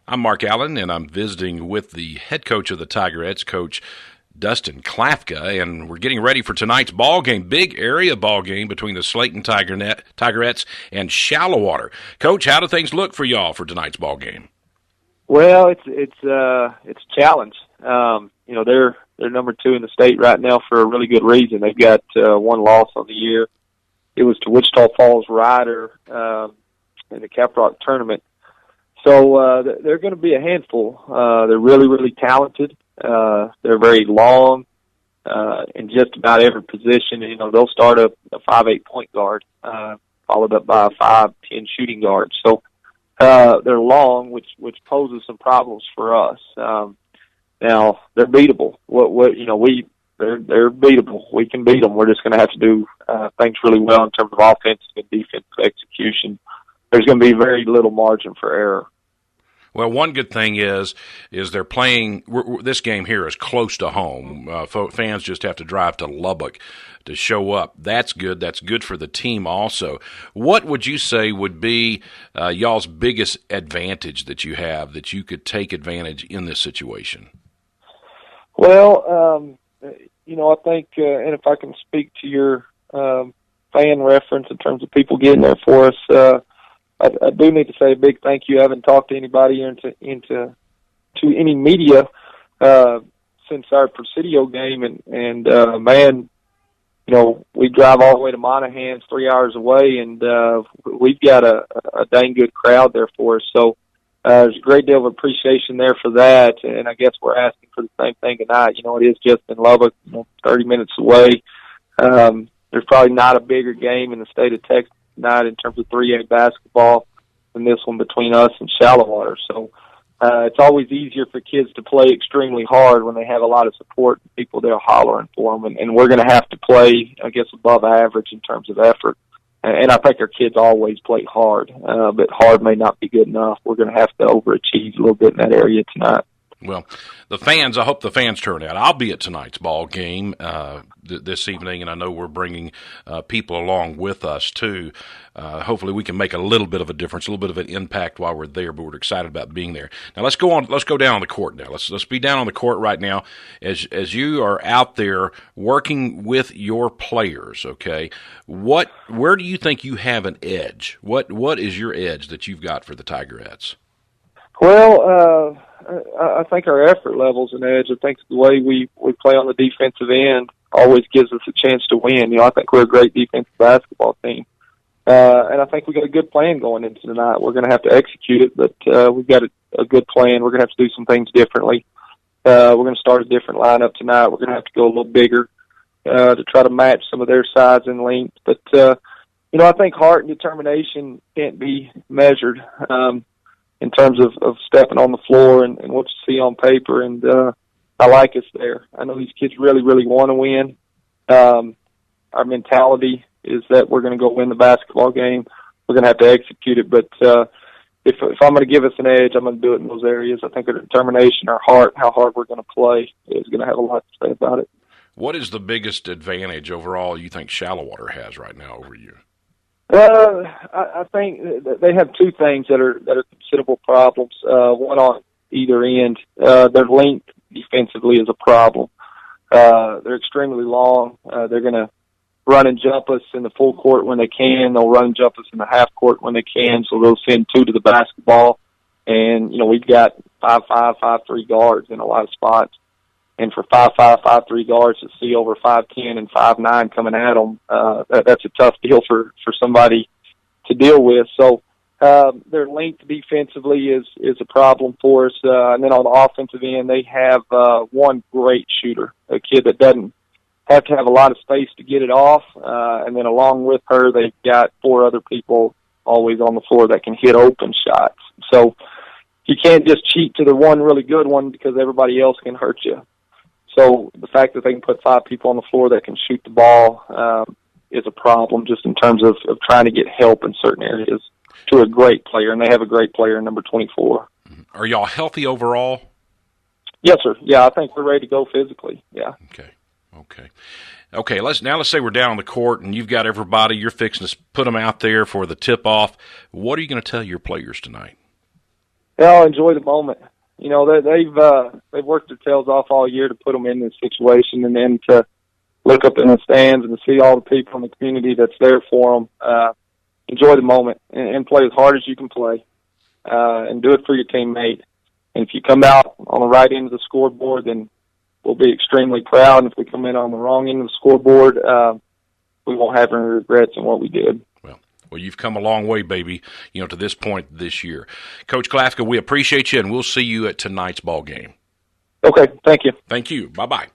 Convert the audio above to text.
I'm Mark Allen, and I'm visiting with the head coach of the Tigerettes, Coach Dustin Klafka, and we're getting ready for tonight's ball game, big area ball game between the Slaton Tigerettes and Shallowater. Coach, how do things look for y'all for tonight's ball game? Well, it's a challenge. They're number 2 in the state right now for a really good reason. They've got one loss on the year. It was to Wichita Falls Rider in the Caprock tournament. So they're going to be a handful. They're really, really talented. They're very long in just about every position. You know, they'll start a 5'8" point guard, followed up by a 5'10" shooting guard. So they're long, which poses some problems for us. Now they're beatable. They're beatable. We can beat them. We're just going to have to do things really well in terms of offensive and defensive execution. There's going to be very little margin for error. Well, one good thing is they're playing. This game here is close to home. Fans just have to drive to Lubbock to show up. That's good. That's good for the team also. What would you say would be y'all's biggest advantage that you have that you could take advantage in this situation? Well, I think, and if I can speak to your fan reference in terms of people getting there for us, I do need to say a big thank you. I haven't talked to anybody into any media since our Presidio game, and man, we drive all the way to Monahans, 3 hours away, and we've got a dang good crowd there for us. So there's a great deal of appreciation there for that, and I guess we're asking for the same thing tonight. It is just in Lubbock, 30 minutes away. There's probably not a bigger game in the state of Texas tonight in terms of 3A basketball than this one between us and Shallowater. So it's always easier for kids to play extremely hard when they have a lot of support and people there hollering for them. And we're going to have to play, I guess, above average in terms of effort. And I think our kids always play hard, but hard may not be good enough. We're going to have to overachieve a little bit in that area tonight. Well, I hope the fans turn out. I'll be at tonight's ball game this evening, and I know we're bringing people along with us, too. Hopefully we can make a little bit of a difference, a little bit of an impact while we're there, but we're excited about being there. Now, let's go down on the court now. Let's be down on the court right now as you are out there working with your players, okay? Where do you think you have an edge? What is your edge that you've got for the Tigerettes? Well, I think our effort level's an edge. I think the way we play on the defensive end always gives us a chance to win. I think we're a great defensive basketball team. And I think we got a good plan going into tonight. We're going to have to execute it, but we've got a good plan. We're going to have to do some things differently. We're going to start a different lineup tonight. We're going to have to go a little bigger to try to match some of their size and length. But, I think heart and determination can't be measured in terms of stepping on the floor and what you see on paper, and I like us there. I know these kids really, really want to win. Our mentality is that we're going to go win the basketball game. We're going to have to execute it, but if I'm going to give us an edge, I'm going to do it in those areas. I think our determination, our heart, how hard we're going to play is going to have a lot to say about it. What is the biggest advantage overall you think Shallowater has right now over you? I think they have two things that are considerable problems. One on either end. Their length defensively is a problem. They're extremely long. They're going to run and jump us in the full court when they can. They'll run and jump us in the half court when they can. So they'll send 2 to the basketball. And we've got 5'5", 5'3" guards in a lot of spots. And for 5'5", 5'3" guards to see over 5'10" and 5'9" coming at them, that's a tough deal for somebody to deal with. So their length defensively is a problem for us. And then on the offensive end, they have one great shooter, a kid that doesn't have to have a lot of space to get it off. And then along with her, they've got 4 other people always on the floor that can hit open shots. So you can't just cheat to the one really good one because everybody else can hurt you. So the fact that they can put 5 people on the floor that can shoot the ball is a problem just in terms of trying to get help in certain areas to a great player, and they have a great player in number 24. Are y'all healthy overall? Yes, sir. Yeah, I think we're ready to go physically, yeah. Okay, let's say we're down on the court and you've got everybody, you're fixing to put them out there for the tip-off. What are you going to tell your players tonight? They'll enjoy the moment. You know, they've worked their tails off all year to put them in this situation, and then to look up in the stands and to see all the people in the community that's there for them. Enjoy the moment and play as hard as you can play, and do it for your teammate. And if you come out on the right end of the scoreboard, then we'll be extremely proud. And if we come in on the wrong end of the scoreboard, we won't have any regrets in what we did. Well, you've come a long way, baby, to this point this year. Coach Klafka, we appreciate you, and we'll see you at tonight's ball game. Okay, thank you. Thank you. Bye-bye.